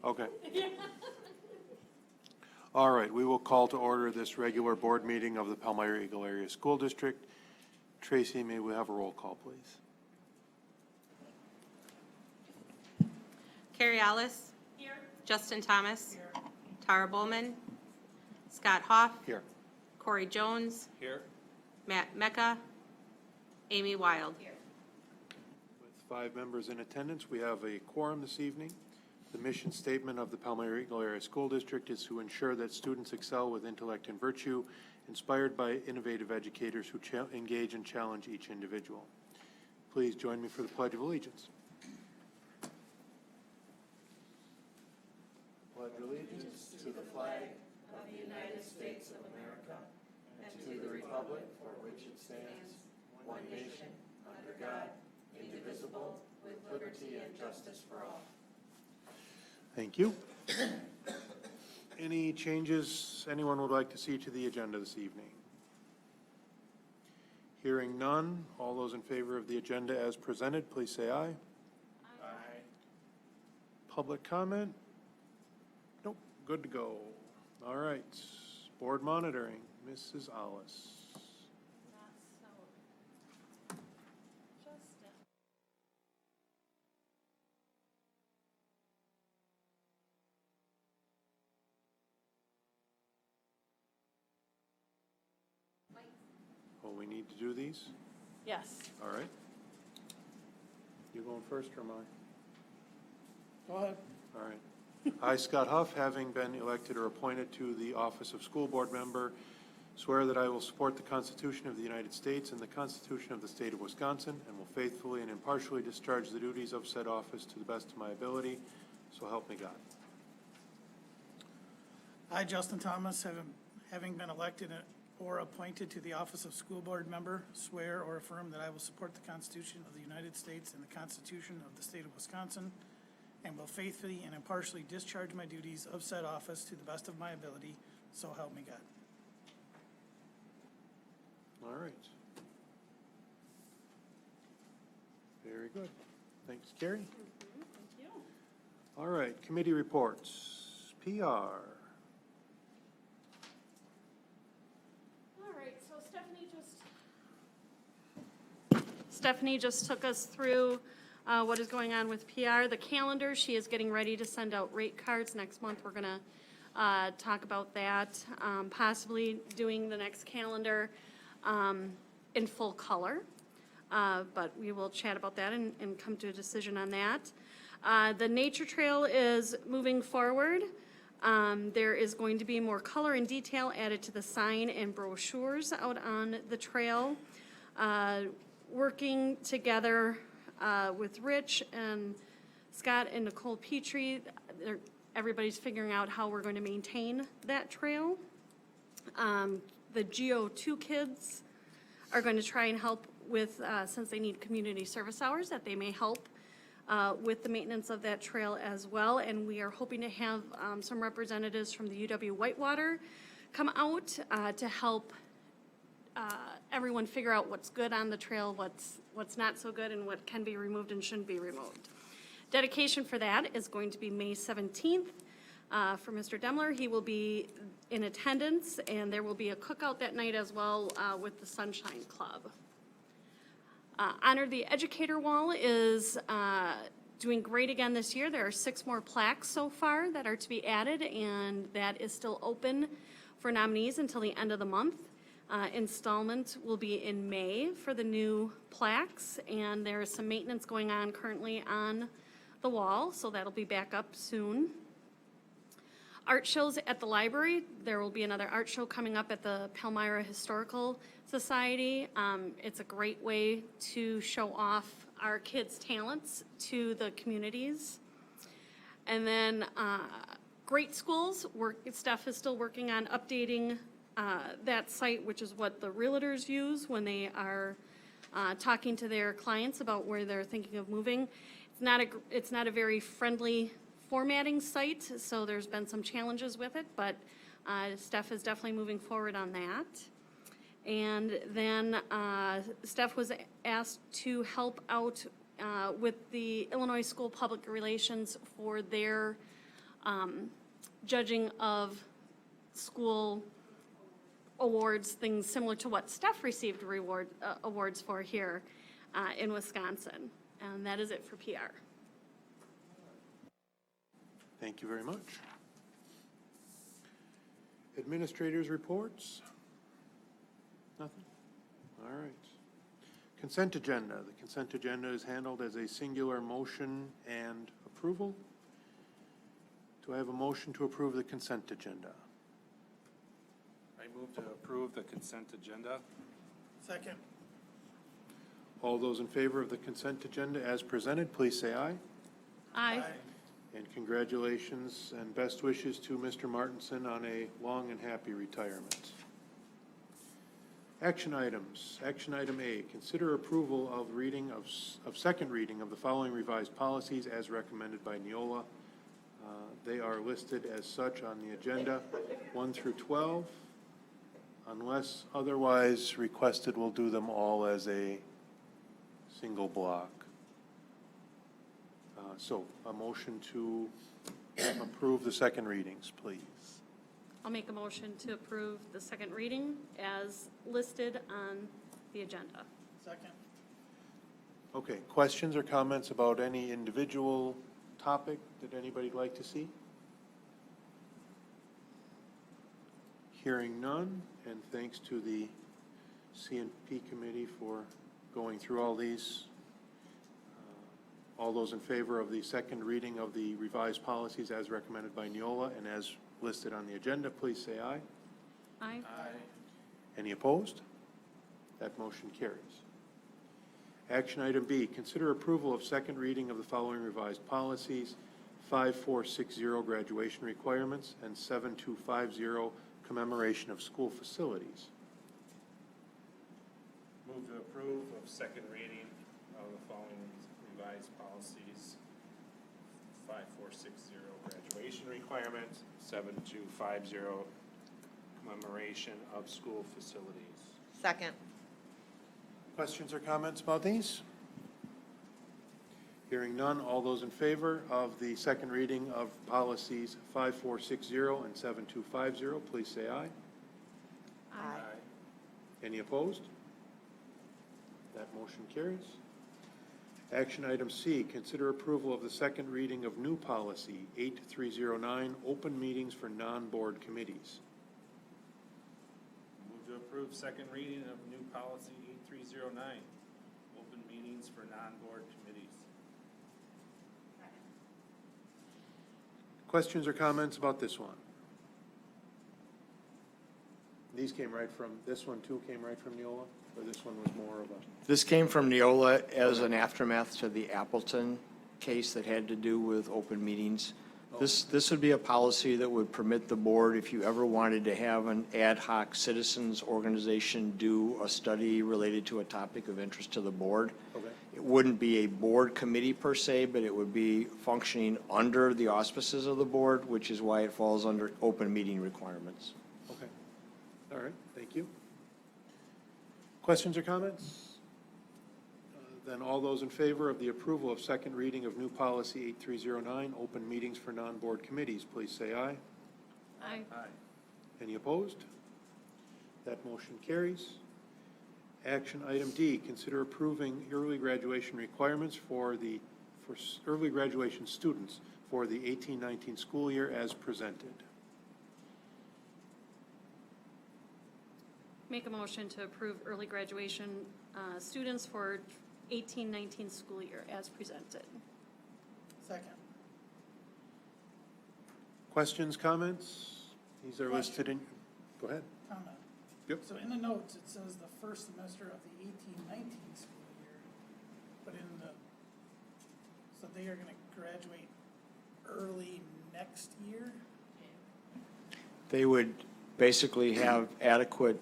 Okay. All right, we will call to order this regular board meeting of the Palmyra-Eagle Area School District. Tracy, may we have a roll call, please? Carrie Ellis. Here. Justin Thomas. Here. Tara Bowman. Scott Hoff. Here. Corey Jones. Here. Matt Mecca. Amy Wild. Here. With 5 members in attendance, we have a quorum this evening. The mission statement of the Palmyra-Eagle Area School District is to ensure that students excel with intellect and virtue, inspired by innovative educators who engage and challenge each individual. Please join me for the Pledge of Allegiance. Pledge allegiance to the flag of the United States of America and to the republic for which it stands, one nation, under God, indivisible, with liberty and justice for all. Thank you. Any changes anyone would like to see to the agenda this evening? Hearing none, all those in favor of the agenda as presented, please say aye. Aye. Public comment? Nope, good to go. All right, board monitoring, Mrs. Alice. Oh, we need to do these? Yes. All right. You going first or am I? Go ahead. All right. I, Scott Huff, having been elected or appointed to the office of school board member, swear that I will support the Constitution of the United States and the Constitution of the State of Wisconsin, and will faithfully and impartially discharge the duties of said office to the best of my ability. So help me God. I, Justin Thomas, having been elected or appointed to the office of school board member, swear or affirm that I will support the Constitution of the United States and the Constitution of the State of Wisconsin, and will faithfully and impartially discharge my duties of said office to the best of my ability. So help me God. All right. Very good. Thanks, Carrie. Thank you. All right, committee reports. PR. All right, so Stephanie just took us through what is going on with PR. The calendar, she is getting ready to send out rate cards next month. We're gonna talk about that, possibly doing the next calendar in full color. But we will chat about that and come to a decision on that. The nature trail is moving forward. There is going to be more color and detail added to the sign and brochures out on the trail. Working together with Rich and Scott and Nicole Petrie, everybody's figuring out how we're going to maintain that trail. The GO2 kids are going to try and help with, since they need community service hours, that they may help with the maintenance of that trail as well. And we are hoping to have some representatives from the UW Whitewater come out to help everyone figure out what's good on the trail, what's not so good, and what can be removed and shouldn't be removed. Dedication for that is going to be May 17th for Mr. Demler. He will be in attendance, and there will be a cookout that night as well with the Sunshine Club. Honor the Educator Wall is doing great again this year. There are 6 more plaques so far that are to be added, and that is still open for nominees until the end of the month. Installment will be in May for the new plaques, and there is some maintenance going on currently on the wall, so that'll be back up soon. Art shows at the library. There will be another art show coming up at the Palmyra Historical Society. It's a great way to show off our kids' talents to the communities. And then Great Schools, Steph is still working on updating that site, which is what the realtors use when they are talking to their clients about where they're thinking of moving. It's not a very friendly formatting site, so there's been some challenges with it, but Steph is definitely moving forward on that. And then Steph was asked to help out with the Illinois School Public Relations for their judging of school awards, things similar to what Steph received awards for here in Wisconsin. And that is it for PR. Thank you very much. Administrators' reports? Nothing? All right. Consent agenda. The consent agenda is handled as a singular motion and approval. Do I have a motion to approve the consent agenda? I move to approve the consent agenda. Second. All those in favor of the consent agenda as presented, please say aye. Aye. And congratulations and best wishes to Mr. Martinson on a long and happy retirement. Action items. Action item A, consider approval of second reading of the following revised policies as recommended by Neola. They are listed as such on the agenda, 1 through 12. Unless otherwise requested, we'll do them all as a single block. So a motion to approve the second readings, please. I'll make a motion to approve the second reading as listed on the agenda. Second. Okay, questions or comments about any individual topic that anybody'd like to see? Hearing none, and thanks to the CNP committee for going through all these. All those in favor of the second reading of the revised policies as recommended by Neola and as listed on the agenda, please say aye. Aye. Any opposed? That motion carries. Action item B, consider approval of second reading of the following revised policies: 5460 graduation requirements and 7250 commemoration of school facilities. Move to approve of second reading of the following revised policies: 5460 graduation requirements, 7250 commemoration of school facilities. Second. Questions or comments about these? Hearing none, all those in favor of the second reading of policies 5460 and 7250, please say aye. Aye. Any opposed? That motion carries. Action item C, consider approval of the second reading of new policy 8309, open meetings for non-board committees. Move to approve second reading of new policy 8309, open meetings for non-board committees. Questions or comments about this one? These came right from, this one too came right from Neola, or this one was more of a? This came from Neola as an aftermath to the Appleton case that had to do with open meetings. This would be a policy that would permit the board, if you ever wanted to have an ad hoc citizens organization do a study related to a topic of interest to the board. Okay. It wouldn't be a board committee per se, but it would be functioning under the auspices of the board, which is why it falls under open meeting requirements. Okay. All right, thank you. Questions or comments? Then all those in favor of the approval of second reading of new policy 8309, open meetings for non-board committees, please say aye. Aye. Aye. Any opposed? That motion carries. Action item D, consider approving early graduation requirements for early graduation students for the 18-19 school year as presented. Make a motion to approve early graduation students for 18-19 school year as presented. Second. Questions, comments? These are listed in, go ahead. Comment. Yep. So in the notes, it says the first semester of the 18-19 school year, but so they are gonna graduate early next year? They would basically have adequate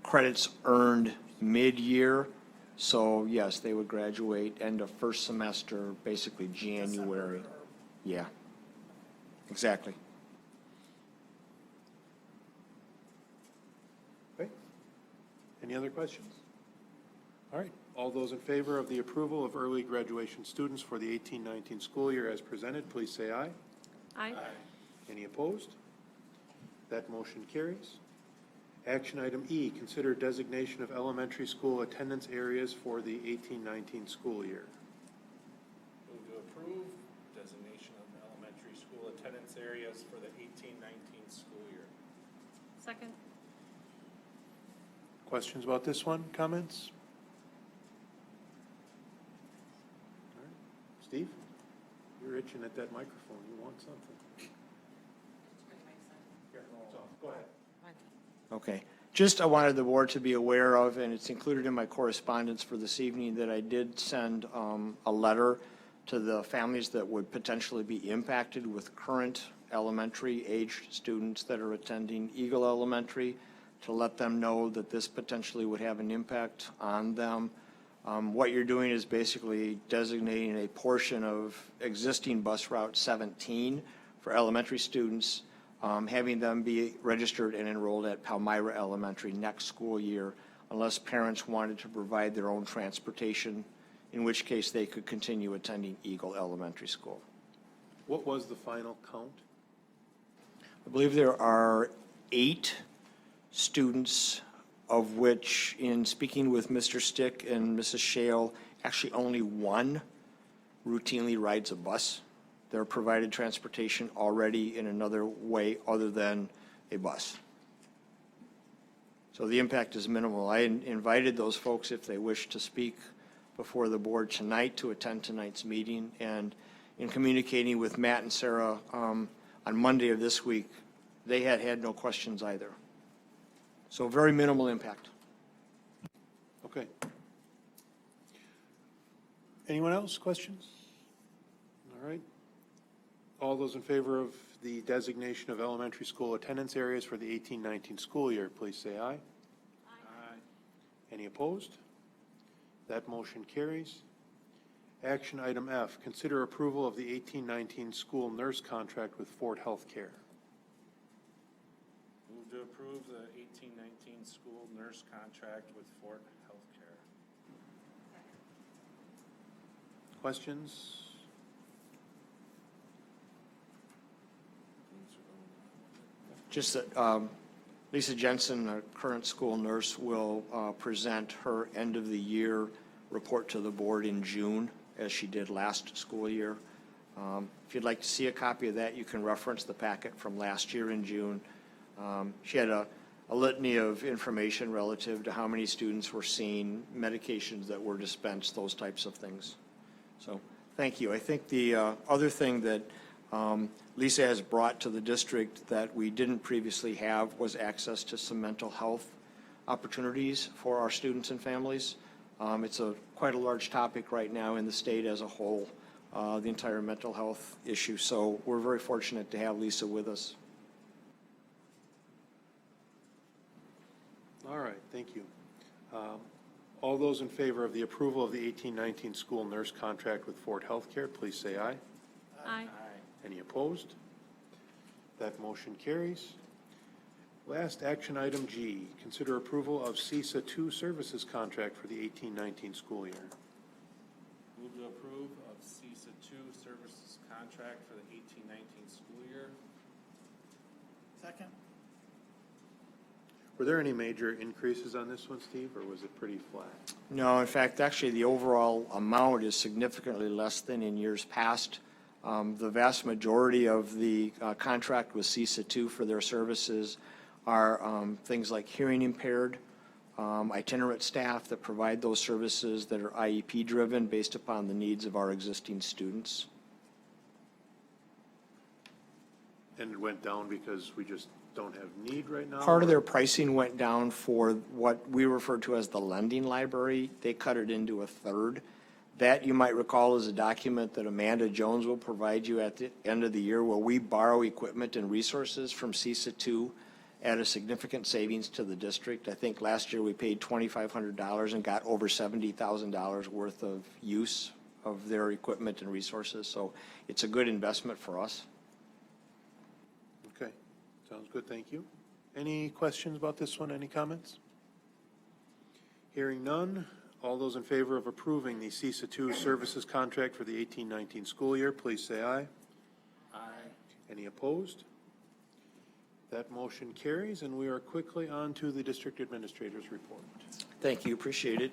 credits earned mid-year. So yes, they would graduate end of first semester, basically January. December or- Yeah, exactly. Okay. Any other questions? All right. All those in favor of the approval of early graduation students for the 18-19 school year as presented, please say aye. Aye. Any opposed? That motion carries. Action item E, consider designation of elementary school attendance areas for the 18-19 school year. Move to approve designation of elementary school attendance areas for the 18-19 school year. Second. Questions about this one? Comments? All right. Steve? You're itching at that microphone. You want something? Here, go ahead. Okay. Just, I wanted the board to be aware of, and it's included in my correspondence for this evening, that I did send a letter to the families that would potentially be impacted with current elementary-aged students that are attending Eagle Elementary, to let them know that this potentially would have an impact on them. What you're doing is basically designating a portion of existing bus route 17 for elementary students, having them be registered and enrolled at Palmyra Elementary next school year, unless parents wanted to provide their own transportation, in which case they could continue attending Eagle Elementary School. What was the final count? I believe there are 8 students, of which, in speaking with Mr. Stick and Mrs. Shale, actually only one routinely rides a bus. They're provided transportation already in another way other than a bus. So the impact is minimal. I invited those folks, if they wish to speak before the board tonight, to attend tonight's meeting. And in communicating with Matt and Sarah on Monday of this week, they had no questions either. So very minimal impact. Okay. Anyone else? Questions? All right. All those in favor of the designation of elementary school attendance areas for the 18-19 school year, please say aye. Aye. Any opposed? That motion carries. Action item F, consider approval of the 18-19 school nurse contract with Fort Healthcare. Move to approve the 18-19 school nurse contract with Fort Healthcare. Questions? Just that Lisa Jensen, our current school nurse, will present her end-of-the-year report to the board in June, as she did last school year. If you'd like to see a copy of that, you can reference the packet from last year in June. She had a litany of information relative to how many students were seen, medications that were dispensed, those types of things. So, thank you. I think the other thing that Lisa has brought to the district that we didn't previously have was access to some mental health opportunities for our students and families. It's quite a large topic right now in the state as a whole, the entire mental health issue. So we're very fortunate to have Lisa with us. All right, thank you. All those in favor of the approval of the 18-19 school nurse contract with Fort Healthcare, please say aye. Aye. Any opposed? That motion carries. Last action item G, consider approval of CISA 2 services contract for the 18-19 school year. Move to approve of CISA 2 services contract for the 18-19 school year. Second. Were there any major increases on this one, Steve, or was it pretty flat? No, in fact, actually, the overall amount is significantly less than in years past. The vast majority of the contract with CISA 2 for their services are things like hearing impaired, itinerant staff that provide those services that are IEP driven based upon the needs of our existing students. And it went down because we just don't have need right now? Part of their pricing went down for what we refer to as the lending library. They cut it into a third. That, you might recall, is a document that Amanda Jones will provide you at the end of the year, where we borrow equipment and resources from CISA 2 at a significant savings to the district. I think last year we paid $2,500 and got over $70,000 worth of use of their equipment and resources. So it's a good investment for us. Okay, sounds good, thank you. Any questions about this one, any comments? Hearing none, all those in favor of approving the CISA 2 services contract for the 18-19 school year, please say aye. Aye. Any opposed? That motion carries, and we are quickly on to the district administrator's report. Thank you, appreciate it.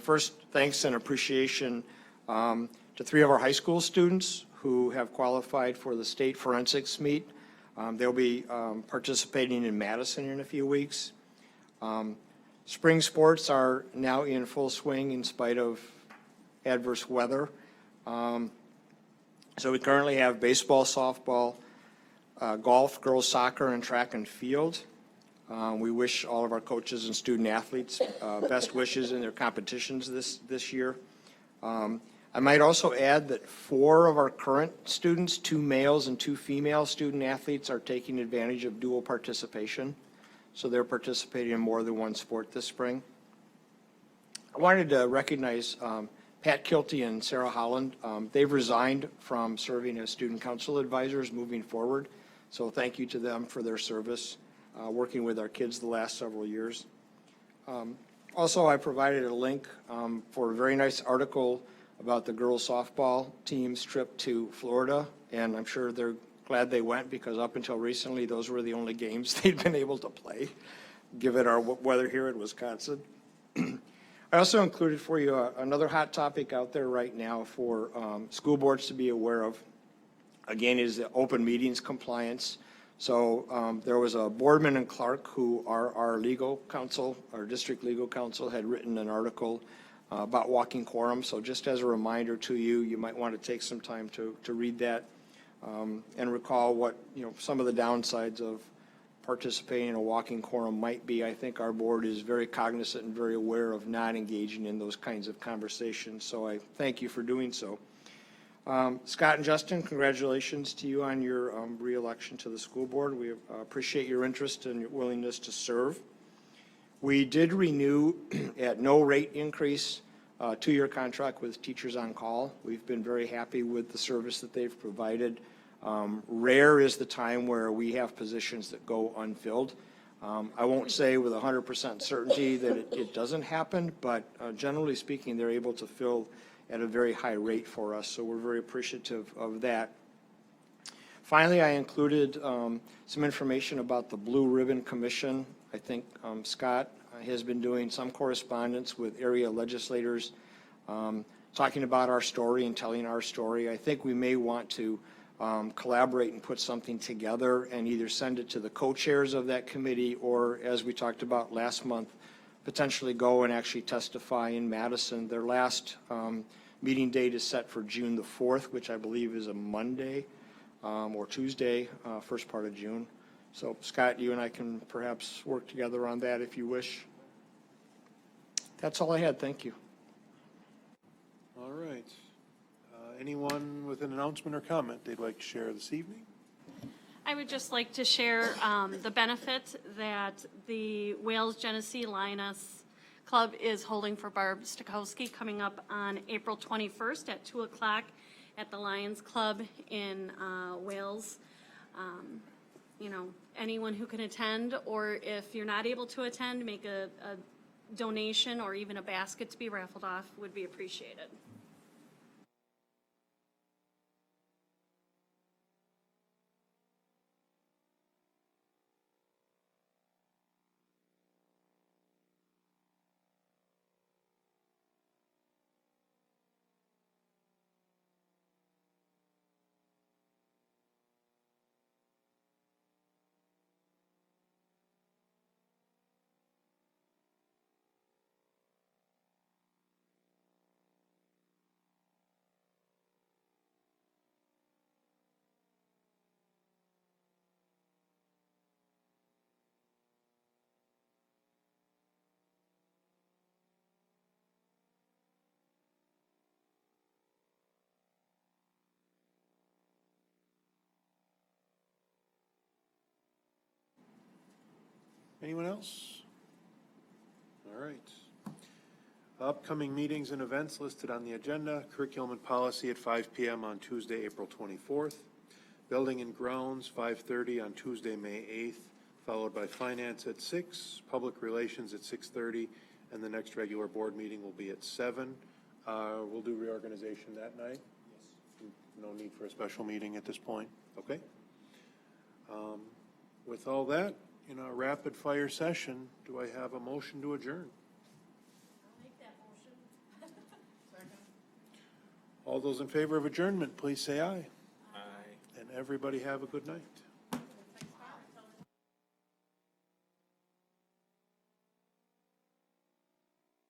First, thanks and appreciation to 3 of our high school students who have qualified for the state forensics meet. They'll be participating in Madison in a few weeks. Spring sports are now in full swing in spite of adverse weather. So we currently have baseball, softball, golf, girls soccer, and track and field. We wish all of our coaches and student athletes best wishes in their competitions this year. I might also add that 4 of our current students, 2 males and 2 female student athletes, are taking advantage of dual participation. So they're participating in more than one sport this spring. I wanted to recognize Pat Kilty and Sarah Holland. They've resigned from serving as student council advisors moving forward. So thank you to them for their service, working with our kids the last several years. Also, I provided a link for a very nice article about the girls softball team's trip to Florida, and I'm sure they're glad they went because up until recently, those were the only games they'd been able to play, given our weather here in Wisconsin. I also included for you another hot topic out there right now for school boards to be aware of, again, is the open meetings compliance. So there was a Boardman and Clark, who are our legal counsel, our district legal counsel, had written an article about walking quorum. So just as a reminder to you, you might want to take some time to read that and recall what, some of the downsides of participating in a walking quorum might be. I think our board is very cognizant and very aware of not engaging in those kinds of conversations. So I thank you for doing so. Scott and Justin, congratulations to you on your re-election to the school board. We appreciate your interest and your willingness to serve. We did renew at no rate increase 2-year contract with Teachers on Call. We've been very happy with the service that they've provided. Rare is the time where we have positions that go unfilled. I won't say with 100% certainty that it doesn't happen, but generally speaking, they're able to fill at a very high rate for us, so we're very appreciative of that. Finally, I included some information about the Blue Ribbon Commission. I think Scott has been doing some correspondence with area legislators talking about our story and telling our story. I think we may want to collaborate and put something together and either send it to the co-chairs of that committee or, as we talked about last month, potentially go and actually testify in Madison. Their last meeting date is set for June the 4th, which I believe is a Monday or Tuesday, first part of June. So Scott, you and I can perhaps work together on that if you wish. That's all I had. Thank you. All right. Anyone with an announcement or comment they'd like to share this evening? I would just like to share the benefit that the Wales Genesee Lioness Club is holding for Barb Stokowski coming up on April 21st at 2 o'clock at the Lions Club in Wales. Anyone who can attend, or if you're not able to attend, make a donation or even a basket to be raffled off would be appreciated. Anyone else? All right. Upcoming meetings and events listed on the agenda: curriculum and policy at 5 p.m. on Tuesday, April 24th. Building and grounds, 5:30 on Tuesday, May 8th, followed by finance at 6, public relations at 6:30, and the next regular board meeting will be at 7. We'll do reorganization that night. No need for a special meeting at this point, okay? With all that, in our rapid-fire session, do I have a motion to adjourn? I'll make that motion. All those in favor of adjournment, please say aye. Aye. And everybody have a good night.